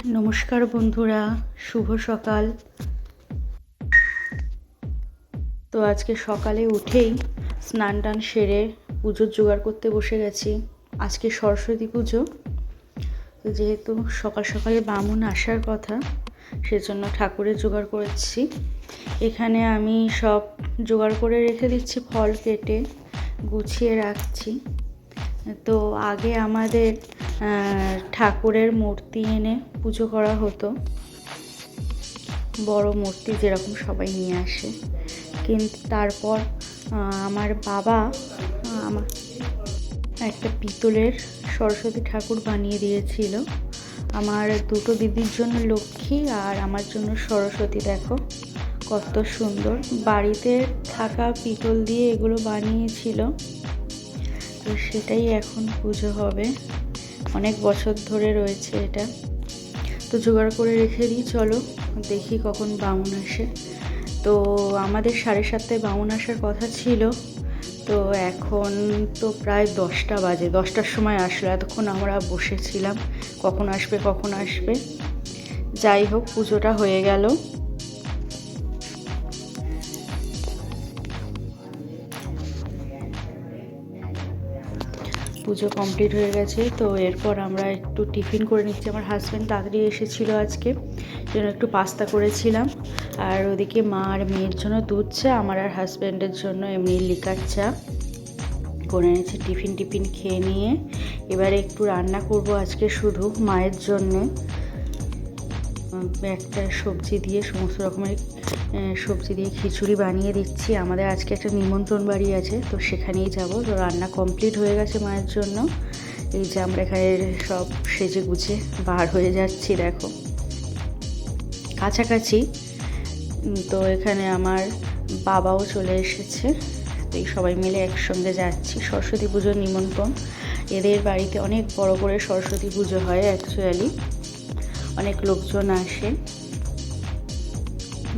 নমস্কার বন্ধুরা, শুভ সকাল। তো আজকে সকালে উঠেই স্নান টান সেরে পুজোর জোগাড় করতে বসে গেছি। আজকে সরস্বতী পুজো, তো যেহেতু সকাল সকালে বামুন আসার কথা, সেজন্য ঠাকুরের জোগাড় করেছি। এখানে আমি সব জোগাড় করে রেখে দিচ্ছি, ফল কেটে গুছিয়ে রাখছি। তো আগে আমাদের ঠাকুরের মূর্তি এনে পুজো করা হতো, বড় মূর্তি যেরকম সবাই নিয়ে আসে। কিন্তু তারপর আমার বাবা আমার একটা পিতলের সরস্বতী ঠাকুর বানিয়ে দিয়েছিল। আমার দুটো দিদির জন্য লক্ষ্মী আর আমার জন্য সরস্বতী। দেখো কত সুন্দর, বাড়িতে থাকা পিতল দিয়ে এগুলো বানিয়েছিল। তো সেটাই এখন পুজো হবে, অনেক বছর ধরে রয়েছে এটা। তো জোগাড় করে রেখে দিই, চলো দেখি কখন বামুন আসে। তো আমাদের 7:30টায় বামুন আসার কথা ছিল, তো এখন তো প্রায় 10টা বাজে। 10টার সময় আসলো, এতক্ষণ আমরা বসেছিলাম কখন আসবে। যাই হোক, পুজোটা হয়ে গেল। পুজো কমপ্লিট হয়ে গেছে। তো এরপর আমরা একটু টিফিন করে নিচ্ছি। আমার হাজব্যান্ড তাড়াতাড়ি এসেছিলো আজকে, জন্য একটু পাস্তা করেছিলাম। আর ওদিকে মা আর মেয়ের জন্য দুধ চা, আমার আর হাজব্যান্ডের জন্য এমনি লিকার চা করে নিয়েছি। টিফিন খেয়ে নিয়ে এবারে একটু রান্না করব আজকে শুধু মায়ের জন্যে। একটা সবজি দিয়ে, সমস্ত রকমের সবজি দিয়ে খিচুড়ি বানিয়ে দিচ্ছি। আমাদের আজকে একটা নিমন্ত্রণ বাড়ি আছে, তো সেখানেই যাব। তো রান্না কমপ্লিট হয়ে গেছে মায়ের জন্য। এই যে আমরা এখানে সব সেজে গুছে বার হয়ে যাচ্ছি, দেখো কাছাকাছি। তো এখানে আমার বাবাও চলে এসেছে, তো এই সবাই মিলে একসঙ্গে যাচ্ছি। সরস্বতী পুজোর নিমন্ত্রণ, এদের বাড়িতে অনেক বড় করে সরস্বতী পুজো হয় অ্যাকচুয়ালি, অনেক লোকজন আসে।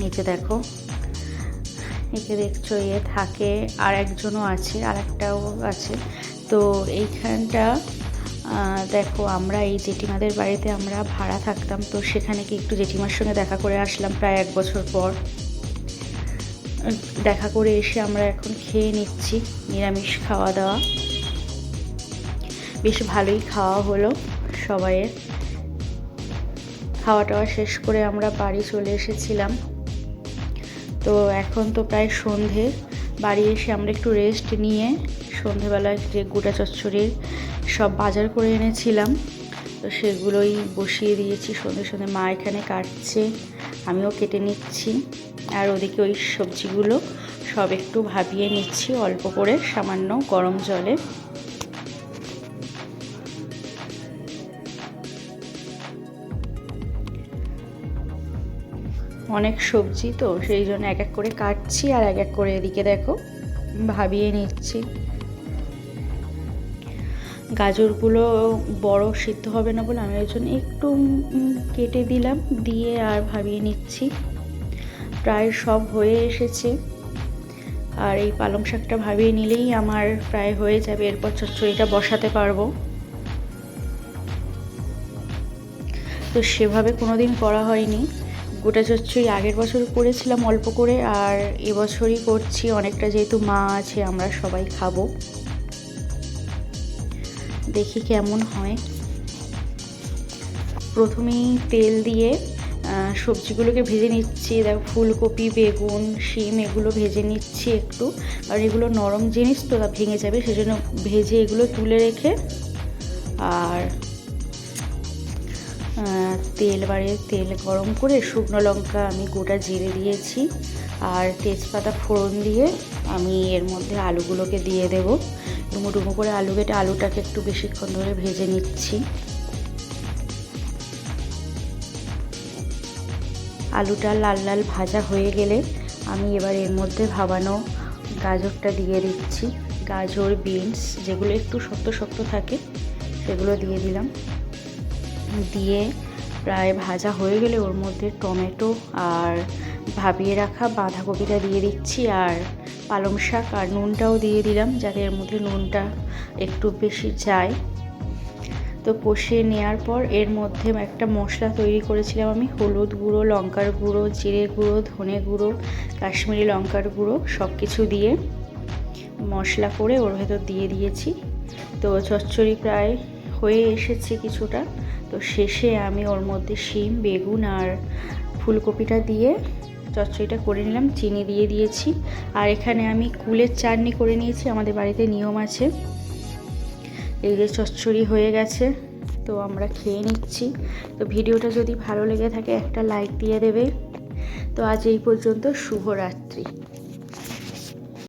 নিচে দেখো, একে দেখছো, এ থাকে, আর একজনও আছে, আর একটাও আছে। তো এইখানটা দেখো, আমরা এই জেঠিমাদের বাড়িতে আমরা ভাড়া থাকতাম, তো সেখানে কি একটু জেঠিমার সঙ্গে দেখা করে আসলাম প্রায় 1 বছর পর। দেখা করে এসে আমরা এখন খেয়ে নিচ্ছি নিরামিষ খাওয়া দাওয়া। বেশ ভালোই খাওয়া হলো সবাইয়ের। খাওয়া টাওয়া শেষ করে আমরা বাড়ি চলে এসেছিলাম। তো এখন তো প্রায় সন্ধে, বাড়ি এসে আমরা একটু রেস্ট নিয়ে সন্ধেবেলায় যে গোটা চচ্চড়ির সব বাজার করে এনেছিলাম, তো সেগুলোই বসিয়ে দিয়েছি। সন্ধে মা এখানে কাটছে, আমিও কেটে নিচ্ছি। আর ওদিকে ওই সবজিগুলো সব একটু ভাবিয়ে নিচ্ছি অল্প করে, সামান্য গরম জলে। অনেক সবজি তো সেই জন্য এক এক করে কাটছি, আর এক এক করে এদিকে দেখো ভাবিয়ে নিচ্ছি। গাজরগুলো বড় সিদ্ধ হবে না বলে আমি ওই জন্য একটু কেটে দিলাম, দিয়ে আর ভাবিয়ে নিচ্ছি। প্রায় সব হয়ে এসেছে, আর এই পালং শাকটা ভাবিয়ে নিলেই আমার প্রায় হয়ে যাবে। এরপর চচ্চড়িটা বসাতে পারবো। তো সেভাবে কোনোদিন করা হয়নি গোটা চচ্চড়ি। আগের বছর করেছিলাম অল্প করে, আর এবছরই করছি অনেকটা, যেহেতু মা আছে আমরা সবাই খাবো। দেখি কেমন হয়। প্রথমেই তেল দিয়ে সবজিগুলোকে ভেজে নিচ্ছি। দেখো ফুলকপি, বেগুন, শিম এগুলো ভেজে নিচ্ছি একটু, আর এগুলো নরম জিনিস তো ভেঙে যাবে, সেজন্য ভেজে এগুলো তুলে রেখে, আর তেল গরম করে শুকনো লঙ্কা আমি গোটা জিরে দিয়েছি, আর তেজপাতা ফোড়ন দিয়ে আমি এর মধ্যে আলুগুলোকে দিয়ে দেব। ডুমো ডুমো করে আলু কেটে আলুটাকে একটু বেশিক্ষণ ধরে ভেজে নিচ্ছি। আলুটা লাল লাল ভাজা হয়ে গেলে আমি এবার এর মধ্যে ভাবানো গাজরটা দিয়ে দিচ্ছি। গাজর, বিনস যেগুলো একটু শক্ত শক্ত থাকে সেগুলো দিয়ে দিলাম। দিয়ে প্রায় ভাজা হয়ে গেলে ওর মধ্যে টমেটো আর ভাবিয়ে রাখা বাঁধাকপিটা দিয়ে দিচ্ছি, আর পালং শাক আর নুনটাও দিয়ে দিলাম, যাতে এর মধ্যে নুনটা একটু বেশি যায়। তো কষিয়ে নেওয়ার পর এর মধ্যে একটা মশলা তৈরি করেছিলাম আমি, হলুদ গুঁড়ো, লঙ্কার গুঁড়ো, জিরে গুঁড়ো, ধনে গুঁড়ো, কাশ্মীরি লঙ্কার গুঁড়ো সব কিছু দিয়ে মশলা করে ওর ভেতর দিয়ে দিয়েছি। তো চচ্চড়ি প্রায় হয়ে এসেছে কিছুটা। তো শেষে আমি ওর মধ্যে শিম, বেগুন আর ফুলকপিটা দিয়ে চচ্চড়িটা করে নিলাম, চিনি দিয়ে দিয়েছি। আর এখানে আমি কুলের চাটনি করে নিয়েছি, আমাদের বাড়িতে নিয়ম আছে। এই যে চচ্চড়ি হয়ে গেছে, তো আমরা খেয়ে নিচ্ছি। তো ভিডিওটা যদি ভালো লেগে থাকে একটা লাইক দিয়ে দেবে। তো আজ এই পর্যন্ত, শুভরাত্রি।